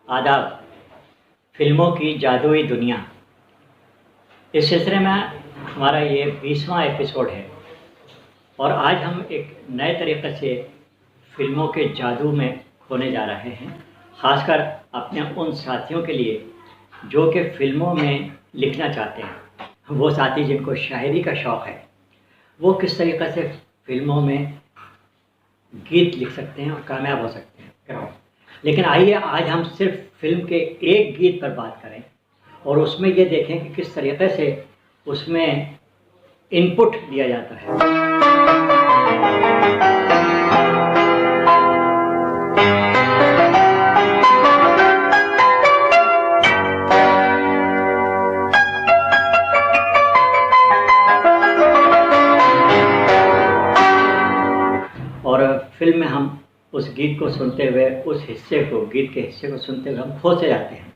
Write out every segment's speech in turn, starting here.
आदाब। फिल्मों की जादुई दुनिया, इस सिलसिले में हमारा ये 20वां एपिसोड है और आज हम एक नए तरीक़े से फिल्मों के जादू में खोने जा रहे हैं, ख़ासकर अपने उन साथियों के लिए जो कि फ़िल्मों में लिखना चाहते हैं। वो साथी जिनको शायरी का शौक़ है, वो किस तरीक़े से फ़िल्मों में गीत लिख सकते हैं और कामयाब हो सकते हैं। लेकिन आइए आज हम सिर्फ फ़िल्म के एक गीत पर बात करें और उसमें ये देखें कि किस तरीक़े से उसमें इनपुट दिया जाता है। और फिल्म में हम उस गीत को सुनते हुए, उस हिस्से को, गीत के हिस्से को सुनते हुए हम खो से जाते हैं।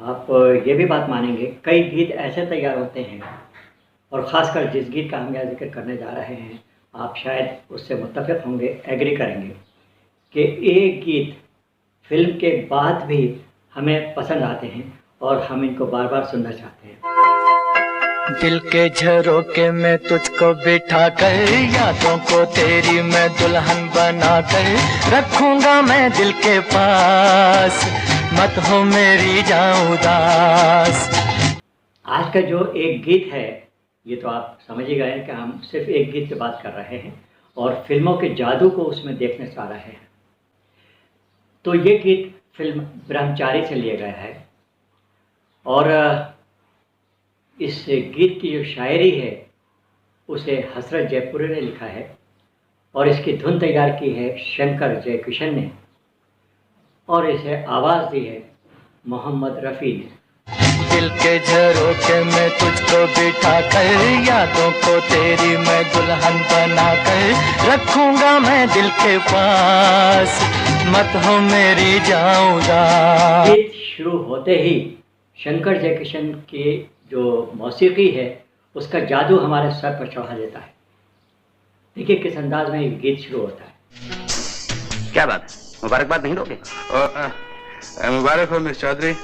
आप ये भी बात मानेंगे, कई गीत ऐसे तैयार होते हैं और ख़ासकर जिस गीत का हम यहाँ जिक्र करने जा रहे हैं, आप शायद उससे मुत्तफ़िक़ होंगे, एग्री करेंगे कि एक गीत फ़िल्म के बाद भी हमें पसंद आते हैं और हम इनको बार बार सुनना चाहते हैं। दिल के झरोखे में तुझको बिठा कर, यादों को तेरी मैं दुल्हन बना कर रखूंगा मैं दिल के पास, मत हो मेरी जान उदास। आज का जो एक गीत है, ये तो आप समझ ही गए हैं कि हम सिर्फ एक गीत की बात कर रहे हैं और फिल्मों के जादू को उसमें देखने जा रहे हैं। तो ये गीत फिल्म ब्रह्मचारी से लिया गया है और इस गीत की जो शायरी है उसे हसरत जयपुरी ने लिखा है और इसकी धुन तैयार की है शंकर जयकिशन ने और इसे आवाज़ दी है मोहम्मद रफ़ी ने। दिल के झरोखे में तुझको बिठा कर, यादों को तेरी मैं दुल्हन बना कर रखूंगा मैं दिल के पास, मत हो मेरी जान उदास। गीत शुरू होते ही शंकर जयकिशन की जो मौसीकी है उसका जादू हमारे सर पर चढ़ा देता है। देखिए किस अंदाज में ये गीत शुरू होता है। क्या बात है, मुबारकबाद नहीं दोगे? मुबारक हो मिस चौधरी,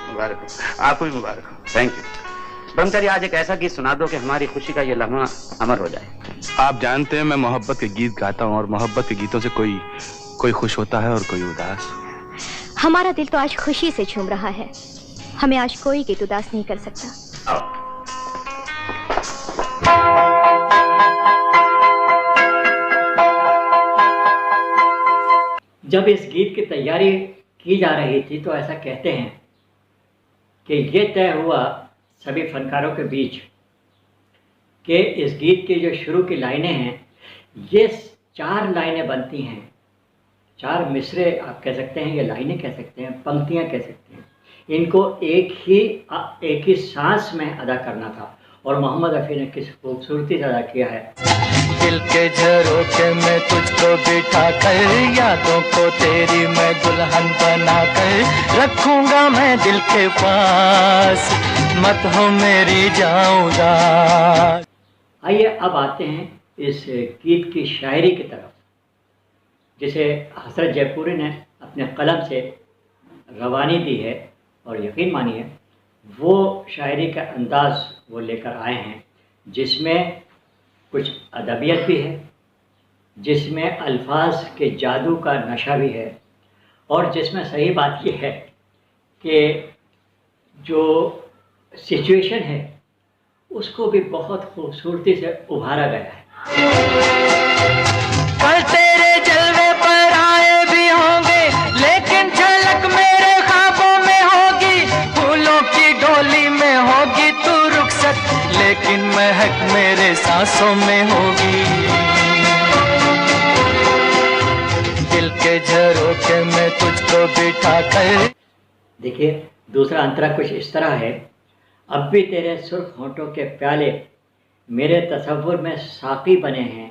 मुबारक हो। आपको भी मुबारक हो। Thank you. ब्रह्मचारी, आज एक ऐसा गीत सुना दो कि हमारी खुशी का ये लम्हा अमर हो जाए। आप जानते हैं मैं मोहब्बत के गीत गाता हूँ और मोहब्बत के गीतों से कोई खुश होता है और कोई उदास। हमारा दिल तो आज खुशी से झूम रहा है, हमें आज कोई गीत उदास नहीं कर सकता। जब इस गीत की तैयारी की जा रही थी तो ऐसा कहते हैं कि ये तय हुआ सभी फनकारों के बीच कि इस गीत की जो शुरू की लाइनें हैं, ये 4 लाइनें बनती हैं, 4 मिसरे आप कह सकते हैं, ये लाइनें कह सकते हैं, पंक्तियां कह सकते हैं। इनको एक ही सांस में अदा करना था और मोहम्मद रफ़ी ने किस खूबसूरती से अदा किया है। दिल के झरोखे में तुझको बिठा कर, यादों को तेरी मैं दुल्हन बना कर रखूंगा मैं दिल के पास, मत हो मेरी जान उदास। आइए अब आते हैं इस गीत की शायरी की तरफ, जिसे हसरत जयपुरी ने अपने कलम से रवानी दी है और यकीन मानिए वो शायरी का अंदाज़ वो लेकर आए हैं जिसमें कुछ अदबियत भी है, जिसमें अल्फाज के जादू का नशा भी है और जिसमें सही बात यह है कि जो सिचुएशन है उसको भी बहुत खूबसूरती से उभारा गया है। कल तेरे जलवे पर आए भी होंगे, लेकिन झलक मेरे ख्वाबों में होगी, फूलों की डोली में होगी तू रुखसत, लेकिन महक मेरे सांसों में होगी। दिल के झरोखे में तुझको बिठा कर। देखिए दूसरा अंतरा कुछ इस तरह है, अब भी तेरे सुर्ख होंठों के प्याले मेरे तसव्वुर में साक़ी बने हैं,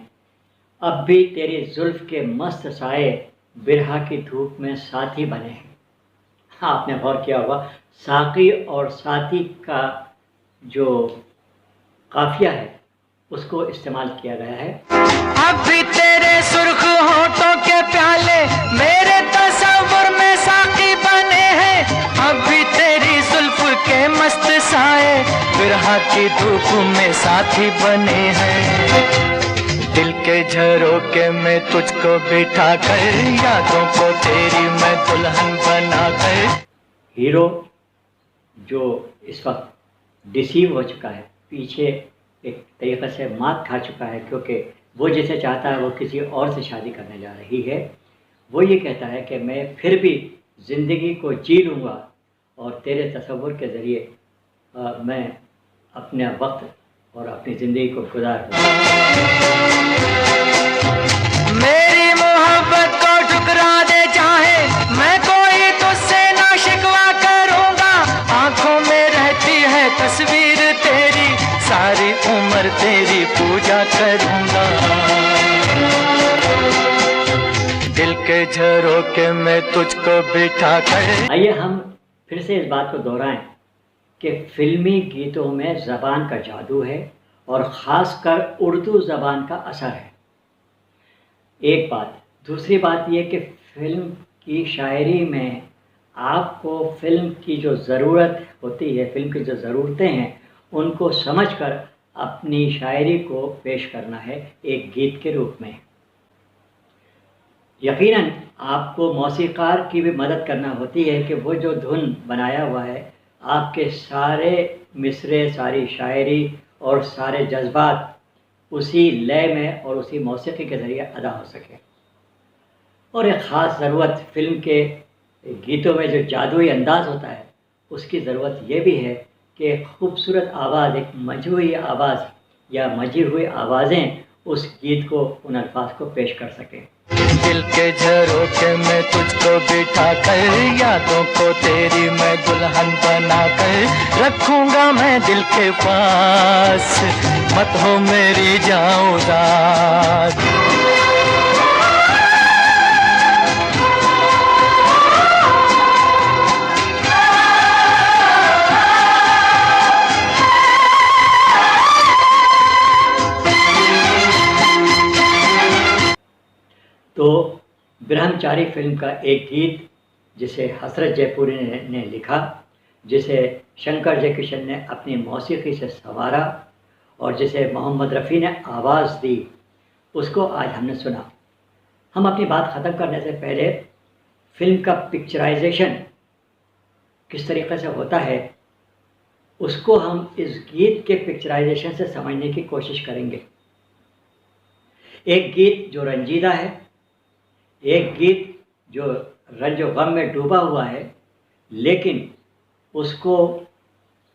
अब भी तेरी जुल्फ़ के मस्त साए बिरहा की धूप में साथी बने हैं। हाँ, आपने गौर किया होगा, साकी और साथी का जो काफिया है उसको इस्तेमाल किया गया है। अब भी तेरे सुर्ख होठों के प्याले मेरे तस्वुर में साकी बने हैं, अब भी तेरी जुल्फ के मस्त साए बिरहा की धूप में साथी बने हैं। दिल के झरोके में तुझको बिठा कर यादों को तेरी मैं दुल्हन बना कर। हीरो जो इस वक्त डिसीव हो चुका है, पीछे एक तरीक़े से मात खा चुका है, क्योंकि वो जिसे चाहता है वो किसी और से शादी करने जा रही है, वो ये कहता है कि मैं फिर भी ज़िंदगी को जी लूँगा और तेरे तसव्वुर के ज़रिए मैं अपने वक्त और अपनी ज़िंदगी को गुजारूँ। मेरी मोहब्बत को ठुकरा दे चाहे मैं कोई तुझसे ना शिकवा करूँगा, आँखों में रहती है तस्वीर तेरी सारी उम्र तेरी पूजा करूँगा। दिल के झरोके में तुझको बिठा कर। आइए हम फिर से इस बात को दोहराएं कि फिल्मी गीतों में ज़बान का जादू है और ख़ासकर उर्दू ज़बान का असर है, एक बात। दूसरी बात ये कि फ़िल्म की शायरी में आपको फ़िल्म की जो ज़रूरत होती है, फ़िल्म की जो ज़रूरतें हैं, उनको समझकर अपनी शायरी को पेश करना है एक गीत के रूप में। यकीनन आपको मौसीक़ार की भी मदद करना होती है कि वो जो धुन बनाया हुआ है, आपके सारे मिसरे, सारी शायरी और सारे जज्बात उसी लय में और उसी मौसीक़ी के ज़रिए अदा हो सके। और एक ख़ास ज़रूरत फ़िल्म के गीतों में जो जादुई अंदाज़ होता है, उसकी ज़रूरत ये भी है कि एक खूबसूरत आवाज़, एक मजी हुई आवाज़ या मजी हुई आवाज़ें उस गीत को, उन अल्फाज को पेश कर सकें। दिल के झरोके में तुझको बिठा कर यादों को तेरी मैं दुल्हन बना कर रखूंगा मैं दिल के पास, मत हो मेरी जाऊं रात। तो ब्रह्मचारी फिल्म का एक गीत जिसे हसरत जयपुरी ने लिखा, जिसे शंकर जयकिशन ने अपनी मौसीक़ी से संवारा और जिसे मोहम्मद रफ़ी ने आवाज़ दी, उसको आज हमने सुना। हम अपनी बात ख़त्म करने से पहले फ़िल्म का पिक्चराइजेशन किस तरीक़े से होता है, उसको हम इस गीत के पिक्चराइजेशन से समझने की कोशिश करेंगे। एक गीत जो रंजीदा है, एक गीत जो रंज व गम में डूबा हुआ है, लेकिन उसको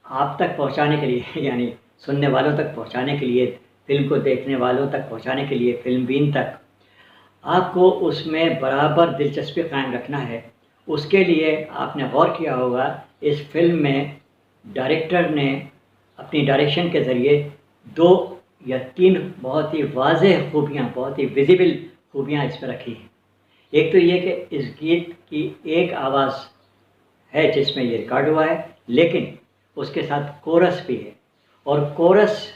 आप तक पहुंचाने के लिए, यानी सुनने वालों तक पहुंचाने के लिए, फ़िल्म को देखने वालों तक पहुंचाने के लिए, फ़िल्म बीन तक, आपको उसमें बराबर दिलचस्पी कायम रखना है। उसके लिए आपने गौर किया होगा इस फिल्म में डायरेक्टर ने अपनी डायरेक्शन के ज़रिए 2 या 3 बहुत ही वाज़ेह खूबियाँ, बहुत ही विजिबल खूबियाँ इसमें रखी हैं। एक तो ये कि इस गीत की एक आवाज़ है जिसमें ये रिकॉर्ड हुआ है, लेकिन उसके साथ कोरस भी है, और कोरस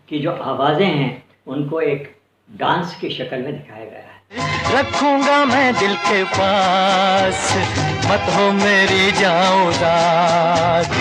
की जो आवाज़ें हैं उनको एक डांस की शक्ल में दिखाया गया है। रखूंगा मैं दिल के पास, मत हो मेरी जाऊं रात।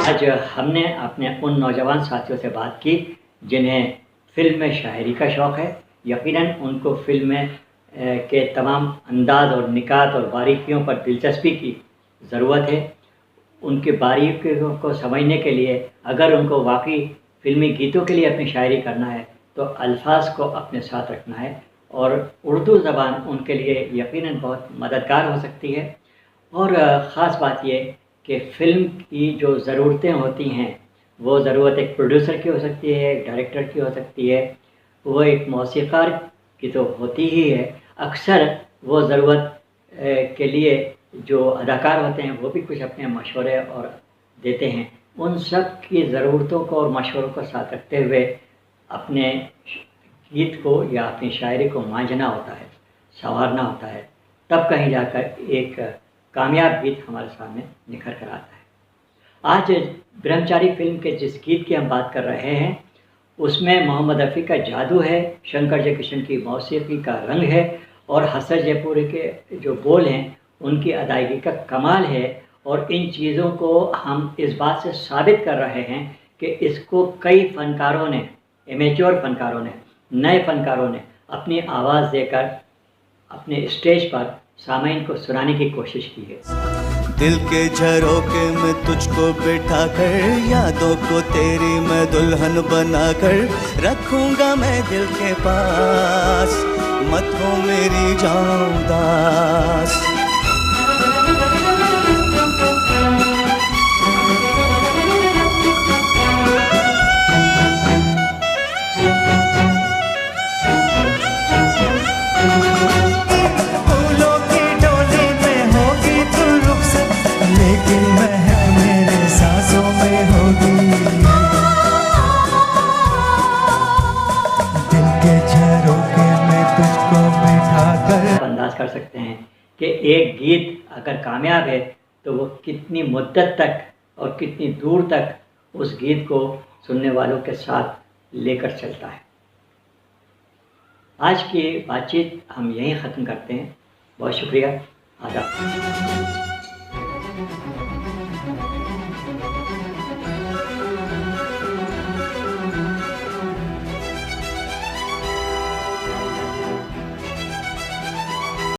आज हमने अपने उन नौजवान साथियों से बात की जिन्हें फ़िल्म में शायरी का शौक़ है। यकीनन उनको फ़िल्म में के तमाम अंदाज़ और निकात और बारीकियों पर दिलचस्पी की ज़रूरत है। उनकी बारीकियों को समझने के लिए अगर उनको वाकई फ़िल्मी गीतों के लिए अपनी शायरी करना है तो अल्फाज को अपने साथ रखना है, और उर्दू ज़बान उनके लिए यकीनन बहुत मददगार हो सकती है। और ख़ास बात ये कि फ़िल्म की जो ज़रूरतें होती हैं वो ज़रूरत एक प्रोड्यूसर की हो सकती है, एक डायरेक्टर की हो सकती है, वो एक मौसीक़ार की तो होती ही है। अक्सर वो ज़रूरत के लिए जो अदाकार होते हैं वो भी कुछ अपने मशवरे और देते हैं। उन सब की ज़रूरतों को और मशवरों को साथ रखते हुए अपने गीत को या अपनी शायरी को मांझना होता है, संवारना होता है, तब कहीं जाकर एक कामयाब गीत हमारे सामने निखर कर आता है। आज ब्रह्मचारी फिल्म के जिस गीत की हम बात कर रहे हैं उसमें मोहम्मद रफ़ी का जादू है, शंकर जयकिशन की मौसीकी का रंग है और हसन जयपुरी के जो बोल हैं उनकी अदायगी का कमाल है। और इन चीज़ों को हम इस बात से साबित कर रहे हैं कि इसको कई फ़नकारों ने, एमेच्योर फ़नकारों ने, नए फ़नकारों ने अपनी आवाज़ देकर अपने स्टेज पर सामईन को सुनाने की कोशिश की है। दिल के झरोखे में तुझको बिठा कर, यादों को तेरी मैं दुल्हन बना कर रखूंगा मैं दिल के पास, मत हो मेरी जान उदास। फूलों की डोली में होगी तू रुखसत, लेकिन महक मेरे सांसों में होगी। दिल के झरोखे में तुझको बिठा कर। अंदाज कर सकते हैं कि एक गीत अगर कामयाब है तो वो कितनी मुद्दत तक और कितनी दूर तक उस गीत को सुनने वालों के साथ लेकर चलता है। आज की बातचीत हम यहीं ख़त्म करते हैं। बहुत शुक्रिया। आदाब।